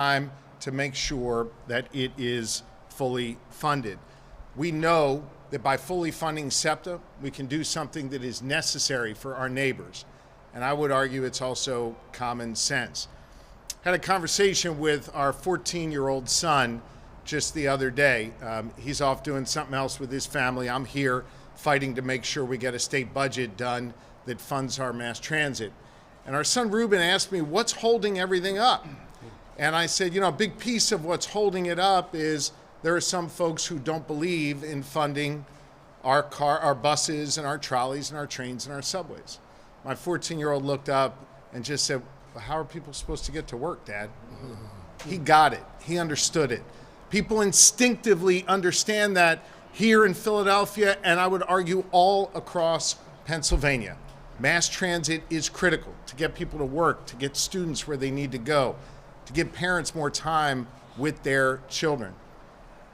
time to make sure that it is fully funded. We know that by fully funding SEPTA, we can do something that is necessary for our neighbors. And I would argue it's also common sense. Had a conversation with our 14-year-old son just the other day. He's off doing something else with his family. I'm here fighting to make sure we get a state budget done that funds our mass transit. And our son Ruben asked me, what's holding everything up? And I said, a big piece of what's holding it up is there are some folks who don't believe in funding our buses and our trolleys and our trains and our subways. My 14-year-old looked up and just said, well, how are people supposed to get to work, Dad? He got it. He understood it. People instinctively understand that here in Philadelphia, and I would argue all across Pennsylvania. Mass transit is critical to get people to work, to get students where they need to go, to give parents more time with their children.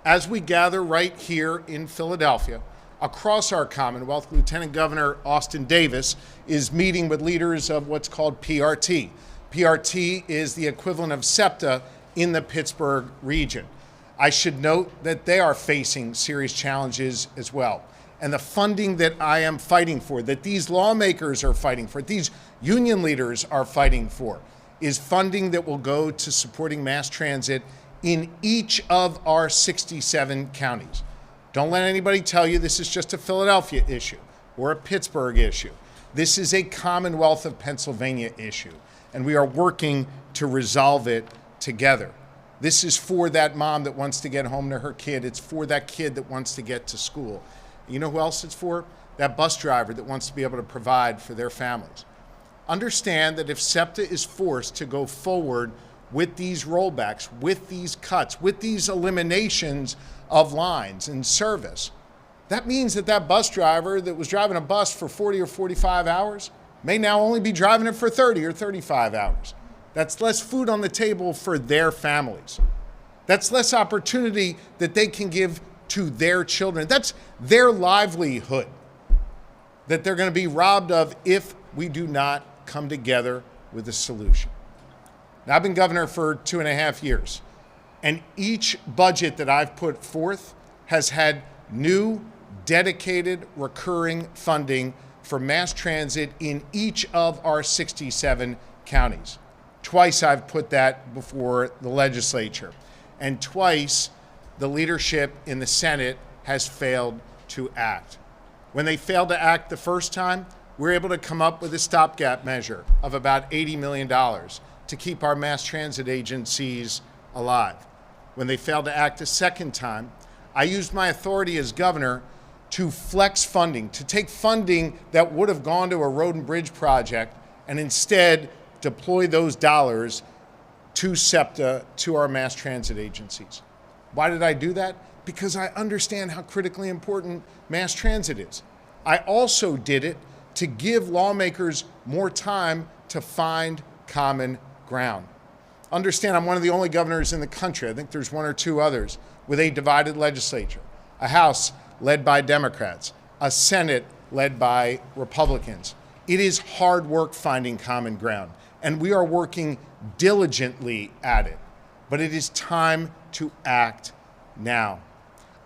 As we gather right here in Philadelphia, across our Commonwealth, Lieutenant Governor Austin Davis is meeting with leaders of what's called PRT. PRT is the equivalent of SEPTA in the Pittsburgh region. I should note that they are facing serious challenges as well. And the funding that I am fighting for, that these lawmakers are fighting for, these union leaders are fighting for, is funding that will go to supporting mass transit in each of our 67 counties. Don't let anybody tell you this is just a Philadelphia issue or a Pittsburgh issue. This is a Commonwealth of Pennsylvania issue, and we are working to resolve it together. This is for that mom that wants to get home to her kid. It's for that kid that wants to get to school. You know who else it's for? That bus driver that wants to be able to provide for their families. Understand that if SEPTA is forced to go forward with these rollbacks, with these cuts, with these eliminations of lines and service, that means that that bus driver that was driving a bus for 40 or 45 hours may now only be driving it for 30 or 35 hours. That's less food on the table for their families. That's less opportunity that they can give to their children. That's their livelihood that they're going to be robbed of if we do not come together with a solution. Now, I've been governor for 2.5 years, and each budget that I've put forth has had new, dedicated, recurring funding for mass transit in each of our 67 counties. Twice I've put that before the legislature, and twice the leadership in the Senate has failed to act. When they failed to act the first time, we were able to come up with a stopgap measure of about $80 million to keep our mass transit agencies alive. When they failed to act a second time, I used my authority as governor to flex funding, to take funding that would have gone to a road and bridge project and instead deploy those dollars to SEPTA, to our mass transit agencies. Why did I do that? Because I understand how critically important mass transit is. I also did it to give lawmakers more time to find common ground. Understand, I'm one of the only governors in the country, I think there's one or two others, with a divided legislature, a House led by Democrats, a Senate led by Republicans. It is hard work finding common ground, and we are working diligently at it. But it is time to act now.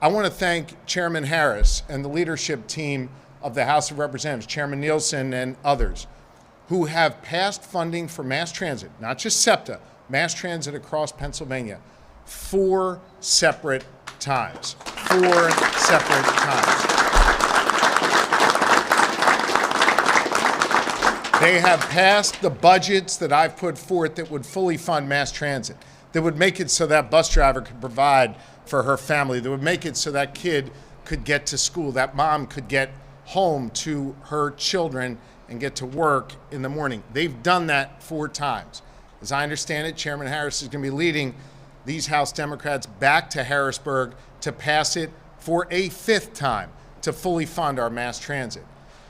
I want to thank Chairman Harris and the leadership team of the House of Representatives, Chairman Nielsen and others, who have passed funding for mass transit, not just SEPTA, mass transit across Pennsylvania, 4 separate times. 4 separate times. They have passed the budgets that I've put forth that would fully fund mass transit, that would make it so that bus driver could provide for her family, that would make it so that kid could get to school, that mom could get home to her children and get to work in the morning. They've done that 4 times. As I understand it, Chairman Harris is going to be leading these House Democrats back to Harrisburg to pass it for a 5th time to fully fund our mass transit.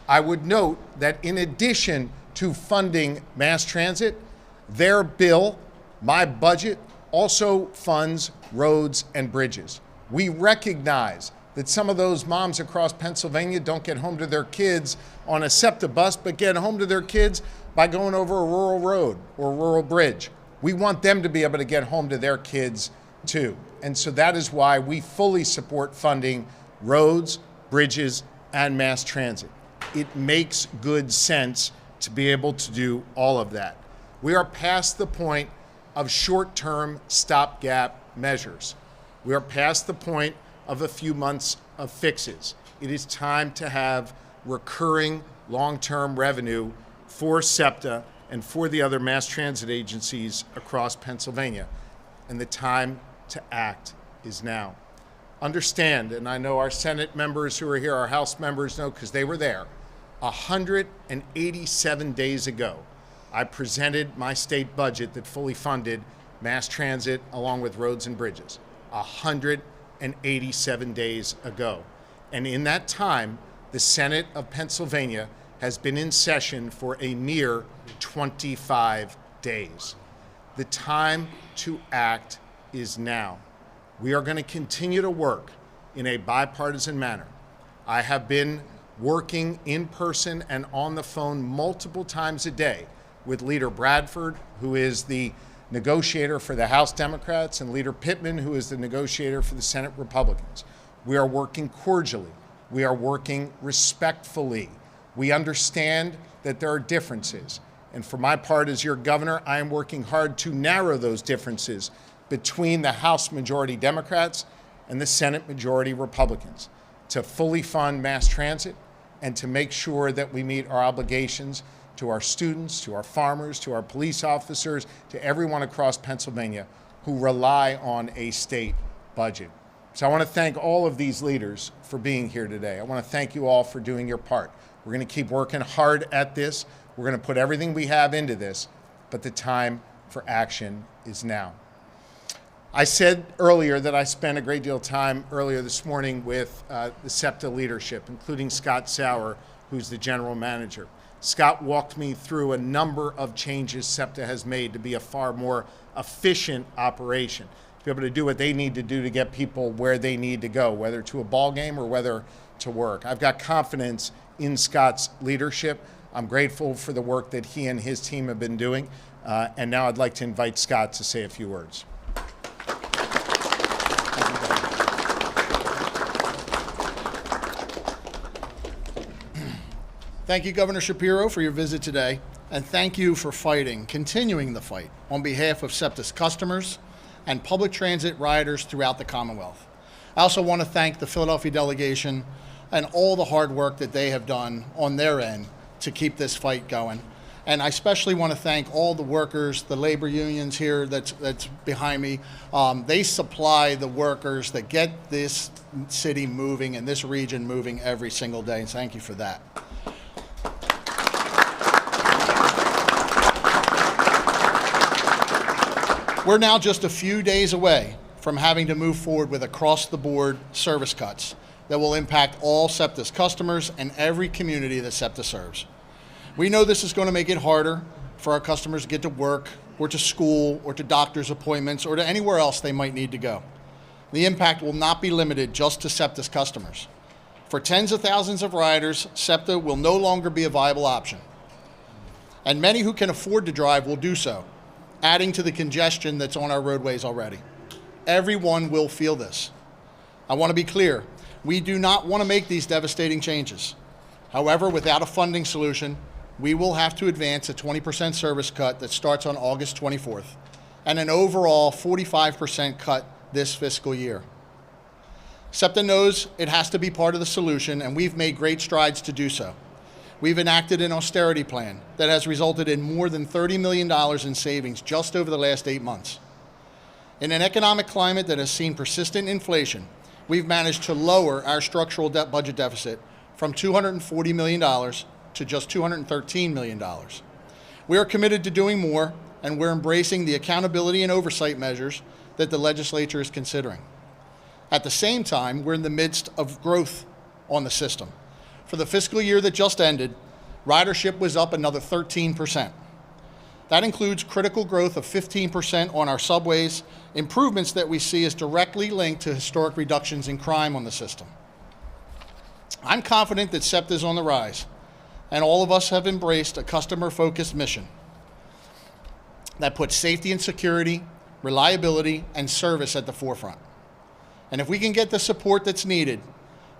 I would note that in addition to funding mass transit, their bill, my budget, also funds roads and bridges. We recognize that some of those moms across Pennsylvania don't get home to their kids on a SEPTA bus, but get home to their kids by going over a rural road or a rural bridge. we want them to be able to get home to their kids too. And so that is why we fully support funding roads, bridges, and mass transit. It makes good sense to be able to do all of that. We are past the point of short-term stopgap measures. We are past the point of a few months of fixes. It is time to have recurring long-term revenue for SEPTA and for the other mass transit agencies across Pennsylvania. And the time to act is now. Understand, and I know our Senate members who are here, our House members know because they were there, 187 days ago, I presented my state budget that fully funded mass transit along with roads and bridges. 187 days ago. And in that time, the Senate of Pennsylvania has been in session for a mere 25 days. The time to act is now. We are going to continue to work in a bipartisan manner. I have been working in person and on the phone multiple times a day with Leader Bradford, who is the negotiator for the House Democrats, and Leader Pittman, who is the negotiator for the Senate Republicans. We are working cordially. We are working respectfully. We understand that there are differences. And for my part as your governor, I am working hard to narrow those differences between the House majority Democrats and the Senate majority Republicans to fully fund mass transit and to make sure that we meet our obligations to our students, to our farmers, to our police officers, to everyone across Pennsylvania who rely on a state budget. So I want to thank all of these leaders for being here today. I want to thank you all for doing your part. We're going to keep working hard at this. We're going to put everything we have into this, but the time for action is now. I said earlier that I spent a great deal of time earlier this morning with the SEPTA leadership, including Scott Sauer, who's the general manager. Scott walked me through a number of changes SEPTA has made to be a far more efficient operation, to be able to do what they need to do to get people where they need to go, whether to a ball game or whether to work. I've got confidence in Scott's leadership. I'm grateful for the work that he and his team have been doing. And now I'd like to invite Scott to say a few words. Thank you, Governor Shapiro, for your visit today, and thank you for continuing the fight on behalf of SEPTA's customers and public transit riders throughout the Commonwealth. I also want to thank the Philadelphia delegation and all the hard work that they have done on their end to keep this fight going. And I especially want to thank all the workers, the labor unions here that's behind me. They supply the workers that get this city moving and this region moving every single day, and thank you for that. We're now just a few days away from having to move forward with across-the-board service cuts that will impact all SEPTA's customers and every community that SEPTA serves. We know this is going to make it harder for our customers to get to work or to school or to doctor's appointments or to anywhere else they might need to go. The impact will not be limited just to SEPTA's customers. For tens of thousands of riders, SEPTA will no longer be a viable option. And many who can afford to drive will do so, adding to the congestion that's on our roadways already. Everyone will feel this. I want to be clear, we do not want to make these devastating changes. However, without a funding solution, we will have to advance a 20% service cut that starts on August 24th and an overall 45% cut this fiscal year. SEPTA knows it has to be part of the solution, and we've made great strides to do so. We've enacted an austerity plan that has resulted in more than $30 million in savings just over the last 8 months. In an economic climate that has seen persistent inflation, we've managed to lower our structural budget deficit from $240 million to just $213 million. We are committed to doing more, and we're embracing the accountability and oversight measures that the legislature is considering. At the same time, we're in the midst of growth on the system. For the fiscal year that just ended, ridership was up another 13%. That includes critical growth of 15% on our subways, improvements that we see as directly linked to historic reductions in crime on the system. I'm confident that SEPTA is on the rise, and all of us have embraced a customer-focused mission. that puts safety and security, reliability, and service at the forefront. And if we can get the support that's needed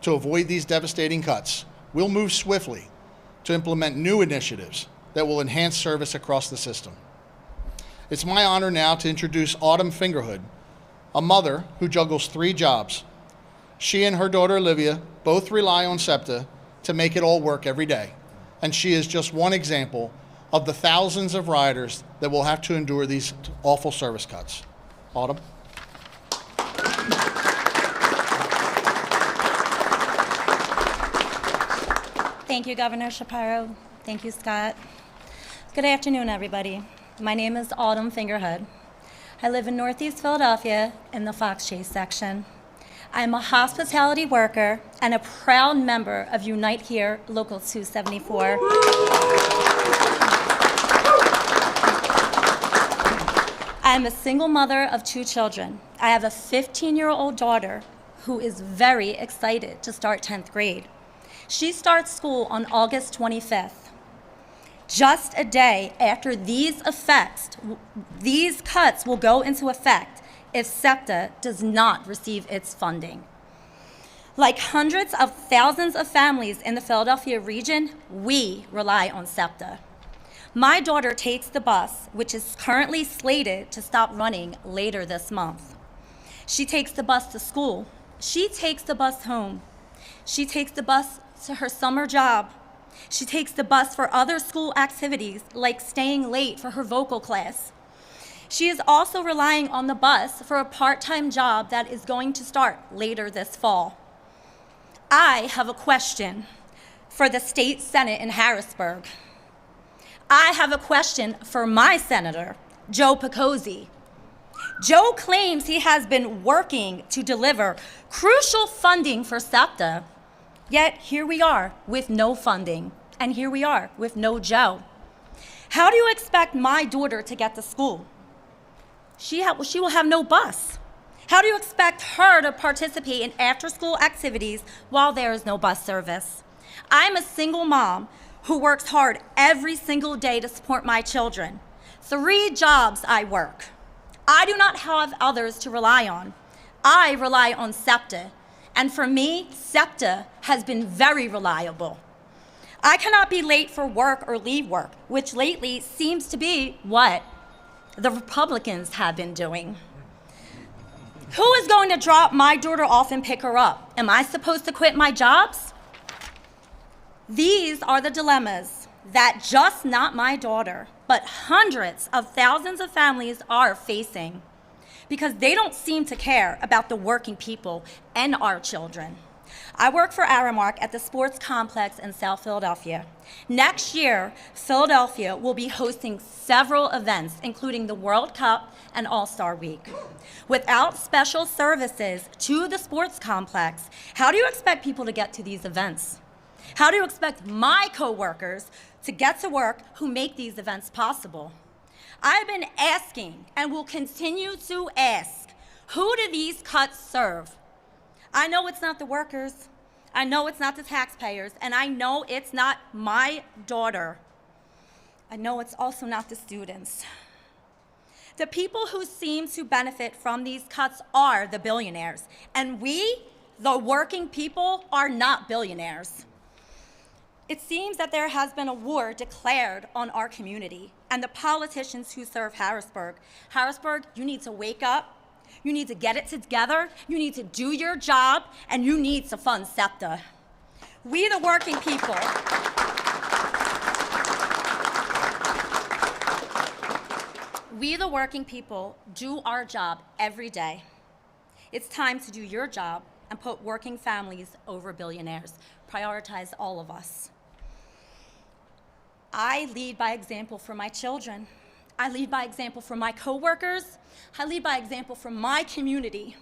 to avoid these devastating cuts, we'll move swiftly to implement new initiatives that will enhance service across the system. It's my honor now to introduce Autumn Fingerhood, a mother who juggles 3 jobs. She and her daughter Olivia both rely on SEPTA to make it all work every day, and she is just one example of the thousands of riders that will have to endure these awful service cuts. Autumn. Thank you, Governor Shapiro. Thank you, Scott. Good afternoon, everybody. My name is Autumn Fingerhood. I live in Northeast Philadelphia in the Fox Chase section. I'm a hospitality worker and a proud member of Unite Here Local 274. I'm a single mother of 2 children. I have a 15-year-old daughter who is very excited to start 10th grade. She starts school on August 25th. Just a day after these cuts will go into effect if SEPTA does not receive its funding. Like hundreds of thousands of families in the Philadelphia region, we rely on SEPTA. My daughter takes the bus, which is currently slated to stop running later this month. She takes the bus to school. She takes the bus home. She takes the bus to her summer job. She takes the bus for other school activities, like staying late for her vocal class. She is also relying on the bus for a part-time job that is going to start later this fall. I have a question for the state Senate in Harrisburg. I have a question for my senator, Joe Picozzi. Joe claims he has been working to deliver crucial funding for SEPTA, yet here we are with no funding, and here we are with no Joe. How do you expect my daughter to get to school? She will have no bus. How do you expect her to participate in after-school activities while there is no bus service? I'm a single mom who works hard every single day to support my children. 3 jobs I work. I do not have others to rely on. I rely on SEPTA, and for me, SEPTA has been very reliable. I cannot be late for work or leave work, which lately seems to be what the Republicans have been doing. Who is going to drop my daughter off and pick her up? Am I supposed to quit my jobs? These are the dilemmas that just not my daughter, but hundreds of thousands of families are facing because they don't seem to care about the working people and our children. I work for Aramark at the sports complex in South Philadelphia. Next year, Philadelphia will be hosting several events, including the World Cup and All-Star Week. Without special services to the sports complex, how do you expect people to get to these events? How do you expect my coworkers to get to work who make these events possible? I've been asking and will continue to ask, who do these cuts serve? I know it's not the workers, I know it's not the taxpayers, and I know it's not my daughter. I know it's also not the students. The people who seem to benefit from these cuts are the billionaires, and we, the working people, are not billionaires. It seems that there has been a war declared on our community and the politicians who serve Harrisburg. Harrisburg, you need to wake up. You need to get it together. You need to do your job, and you need to fund SEPTA. We, the working people, do our job every day. It's time to do your job and put working families over billionaires. Prioritize all of us. I lead by example for my children. I lead by example for my coworkers. I lead by example for my community.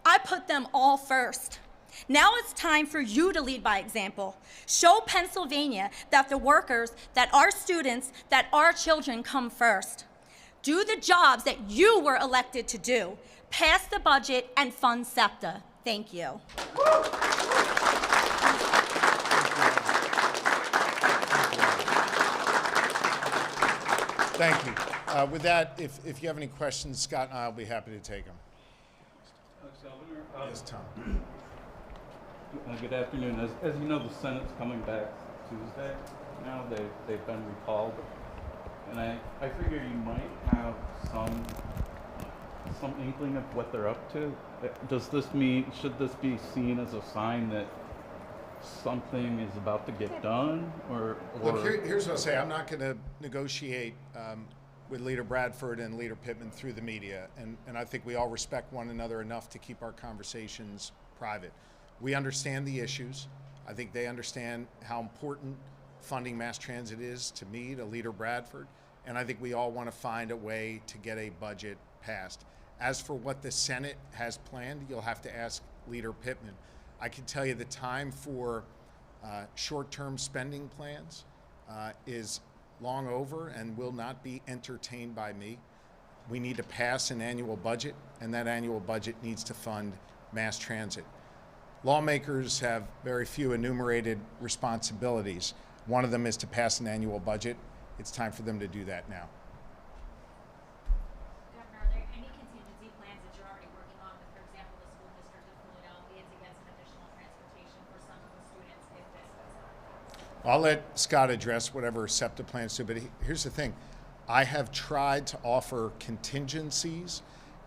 I put them all first. Now it's time for you to lead by example. Show Pennsylvania that the workers, that our students, that our children come first. Do the jobs that you were elected to do. Pass the budget and fund SEPTA. Thank you. Thank you. With that, if you have any questions, Scott and I will be happy to take them. Governor, Yes, Tom. good afternoon. As you know, the Senate's coming back Tuesday. Now they've been recalled, and I figure you might have some inkling of what they're up to. Should this be seen as a sign that something is about to get done, or Look, here's what I'll say. I'm not going to negotiate with Leader Bradford and Leader Pittman through the media, and I think we all respect one another enough to keep our conversations private. We understand the issues. I think they understand how important funding mass transit is to me, to Leader Bradford, and I think we all want to find a way to get a budget passed. As for what the Senate has planned, you'll have to ask Leader Pittman. I can tell you the time for short-term spending plans is long over and will not be entertained by me. We need to pass an annual budget, and that annual budget needs to fund mass transit. Lawmakers have very few enumerated responsibilities. One of them is to pass an annual budget. It's time for them to do that now. Governor, are there any contingency plans that you're already working on with, for example, the school district of Philadelphia to get some additional transportation for some of the students if this goes on? I'll let Scott address whatever SEPTA plans to, but here's the thing. I have tried to offer contingencies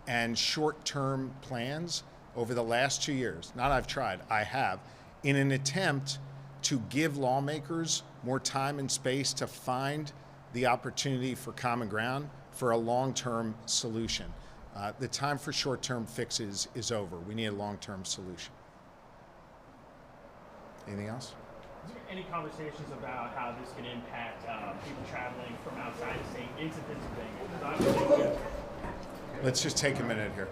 and short-term plans over the last 2 years. Not I've tried, I have, in an attempt to give lawmakers more time and space to find the opportunity for common ground for a long-term solution. The time for short-term fixes is over. We need a long-term solution. Anything else? Is there any conversations about how this can impact people traveling from outside the state into Pennsylvania? 'Cause obviously, Let's just take a minute here.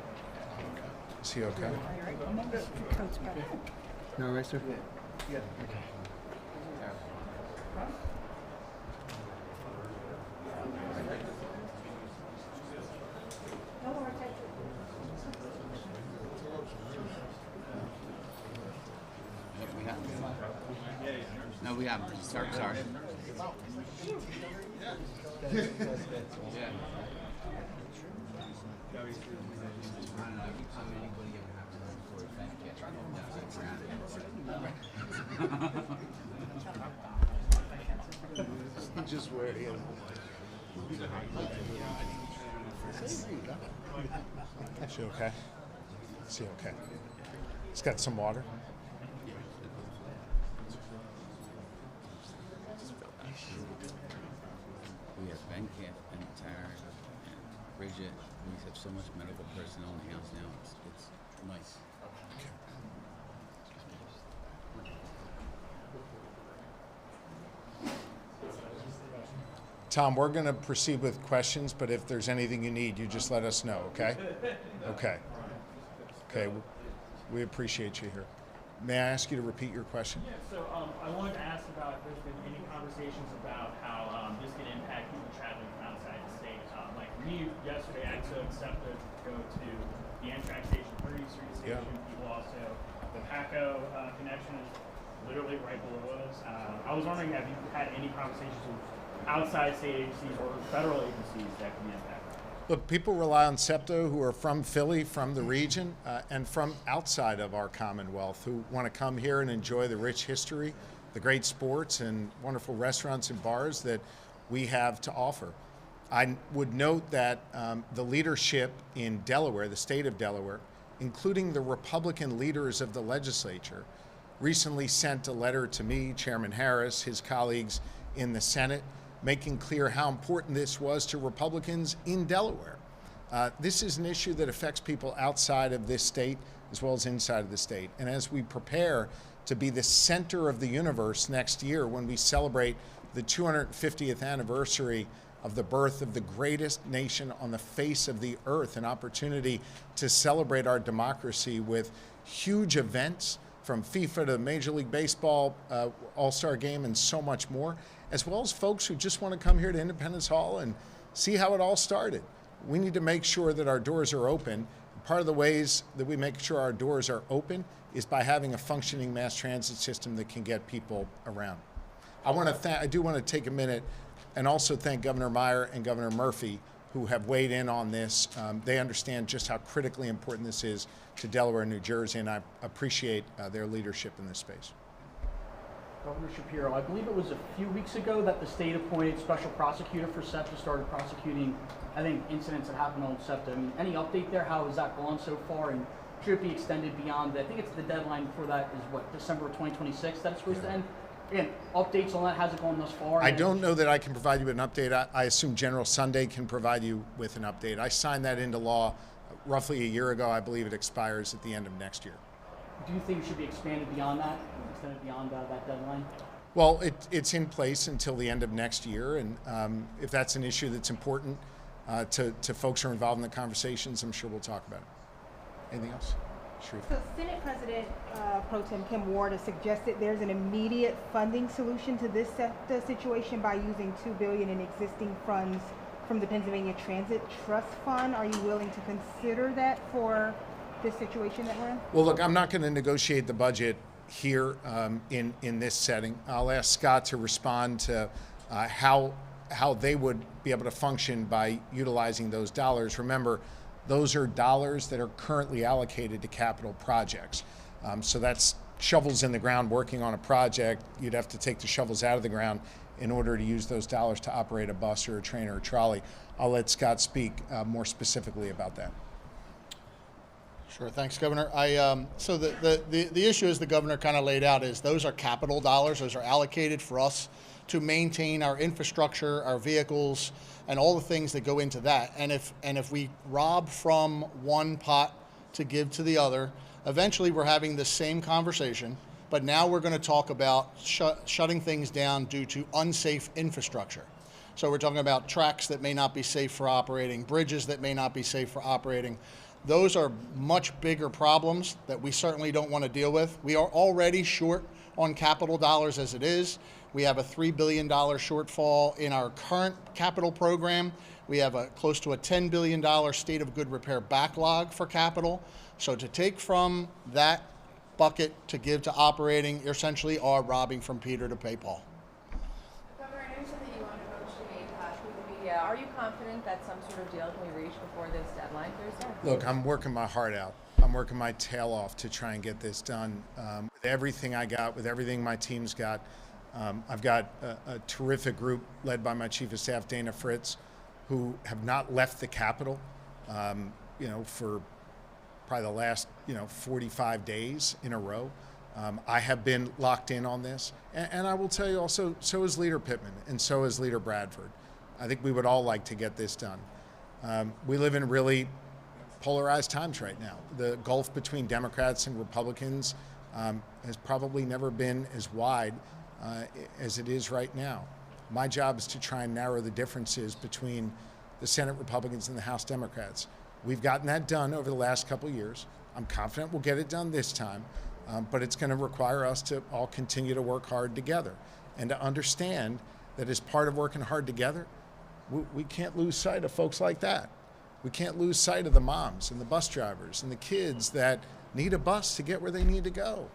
Is he okay? No, right, sir? No, we haven't. Sorry. I don't know every time anybody ever has to run for a fact catcher, Just where he is. Is she okay? Is he okay? He's got some water. We have Ben Camp and Tara and Bridget. We have so much medical personnel in the house now. It's nice. Tom, we're going to proceed with questions, but if there's anything you need, you just let us know, okay? Okay. Okay, we appreciate you here. May I ask you to repeat your question? yeah, so I wanted to ask about if there's been any conversations about how this can impact people traveling from outside the state. Like me, yesterday I took SEPTA to go to the Amtrak station, 30th Street station. Yeah. People also, the PACO connection is literally right below us. I was wondering, have you had any conversations with outside state agencies or federal agencies that can be impacted? Look, people rely on SEPTA who are from Philly, from the region, and from outside of our Commonwealth who want to come here and enjoy the rich history, the great sports, and wonderful restaurants and bars that we have to offer. I would note that the leadership in Delaware, the state of Delaware, including the Republican leaders of the legislature, recently sent a letter to me, Chairman Harris, his colleagues in the Senate, making clear how important this was to Republicans in Delaware. This is an issue that affects people outside of this state as well as inside of the state. And as we prepare to be the center of the universe next year when we celebrate the 250th anniversary of the birth of the greatest nation on the face of the earth, an opportunity to celebrate our democracy with huge events from FIFA to Major League Baseball, All-Star Game, and so much more, as well as folks who just want to come here to Independence Hall and see how it all started. We need to make sure that our doors are open. Part of the ways that we make sure our doors are open is by having a functioning mass transit system that can get people around. I do want to take a minute and also thank Governor Meyer and Governor Murphy who have weighed in on this. They understand just how critically important this is to Delaware and New Jersey, and I appreciate their leadership in this space. Governor Shapiro, I believe it was a few weeks ago that the state appointed special prosecutor for SEPTA started prosecuting, I think, incidents that happened on SEPTA. I mean, any update there? How has that gone so far? And should it be extended beyond that? I think it's the deadline for that is what, December of 2026 that it's supposed to end? Again, updates on that, has it gone thus far? I don't know that I can provide you with an update. I assume General Sunday can provide you with an update. I signed that into law roughly a year ago. I believe it expires at the end of next year. Do you think it should be expanded beyond that, extended beyond that deadline? Well, it's in place until the end of next year, and if that's an issue that's important to folks who are involved in the conversations, I'm sure we'll talk about it. Anything else? Sharif. So Senate President Pro Tem Kim Ward has suggested there's an immediate funding solution to this SEPTA situation by using $2 billion in existing funds from the Pennsylvania Transit Trust Fund. Are you willing to consider that for this situation that we're in? Well, look, I'm not going to negotiate the budget here in this setting. I'll ask Scott to respond to how they would be able to function by utilizing those dollars. Remember, those are dollars that are currently allocated to capital projects. So that's shovels in the ground working on a project. You'd have to take the shovels out of the ground in order to use those dollars to operate a bus or a train or a trolley. I'll let Scott speak more specifically about that. Sure, thanks, Governor. So the issue, as the governor kind of laid out, is those are capital dollars. Those are allocated for us to maintain our infrastructure, our vehicles, and all the things that go into that. And if we rob from one pot to give to the other, eventually we're having the same conversation, but now we're going to talk about shutting things down due to unsafe infrastructure. So we're talking about tracks that may not be safe for operating, bridges that may not be safe for operating. Those are much bigger problems that we certainly don't want to deal with. We are already short on capital dollars as it is. We have a $3 billion shortfall in our current capital program. We have close to a $10 billion state of good repair backlog for capital. So to take from that bucket to give to operating essentially are robbing from Peter to pay Paul. Governor, I know you said that you want to negotiate through the media. Are you confident that some sort of deal can be reached before this deadline Thursday? Look, I'm working my heart out. I'm working my tail off to try and get this done. With everything I got, with everything my team's got, I've got a terrific group led by my Chief of Staff, Dana Fritz, who have not left the Capitol, for probably the last, 45 days in a row. I have been locked in on this. And I will tell you also, so is Leader Pittman and so is Leader Bradford. I think we would all like to get this done. We live in really polarized times right now. The gulf between Democrats and Republicans has probably never been as wide as it is right now. My job is to try and narrow the differences between the Senate Republicans and the House Democrats. We've gotten that done over the last couple of years. I'm confident we'll get it done this time, but it's going to require us to all continue to work hard together and to understand that as part of working hard together, we can't lose sight of folks like that. We can't lose sight of the moms and the bus drivers and the kids that need a bus to get where they need to go.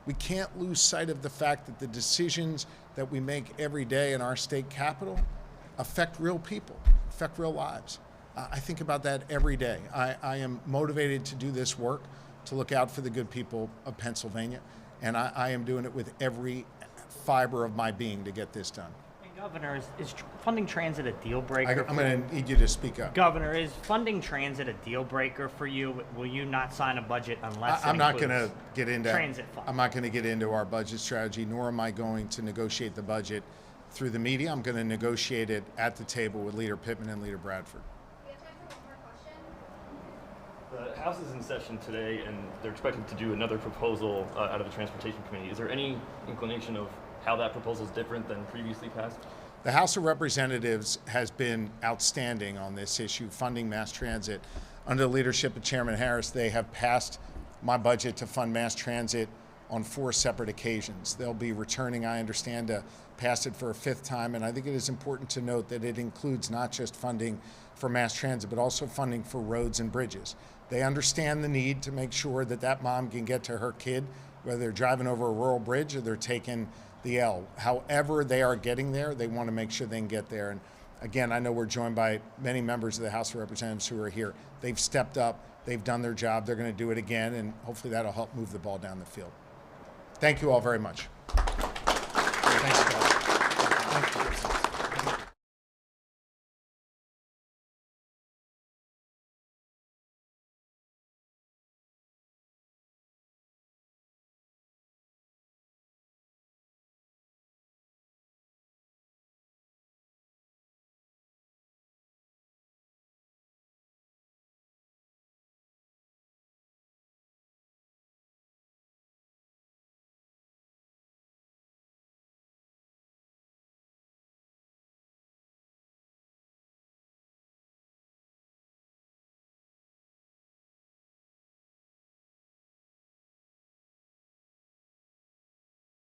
We can't lose sight of the fact that the decisions that we make every day in our state capitol affect real people, affect real lives. I think about that every day. I am motivated to do this work, to look out for the good people of Pennsylvania, and I am doing it with every fiber of my being to get this done. Governor, is funding transit a deal breaker? I'm going to need you to speak up. Governor, is funding transit a deal breaker for you? Will you not sign a budget unless I'm not going to get into transit funds? I'm not going to get into our budget strategy, nor am I going to negotiate the budget through the media. I'm going to negotiate it at the table with Leader Pittman and Leader Bradford. We have time for one more question. The House is in session today, and they're expected to do another proposal out of the Transportation Committee. Is there any inclination of how that proposal is different than previously passed? The House of Representatives has been outstanding on this issue, funding mass transit. Under the leadership of Chairman Harris, they have passed my budget to fund mass transit on 4 separate occasions. They'll be returning, I understand, to pass it for a 5th time, and I think it is important to note that it includes not just funding for mass transit, but also funding for roads and bridges. They understand the need to make sure that that mom can get to her kid, whether they're driving over a rural bridge or they're taking the L. However they are getting there, they want to make sure they can get there. And Again, I know we're joined by many members of the House of Representatives who are here. They've stepped up. They've done their job. They're going to do it again, and hopefully that'll help move the ball down the field. Thank you all very much. Thanks, guys. Thank you.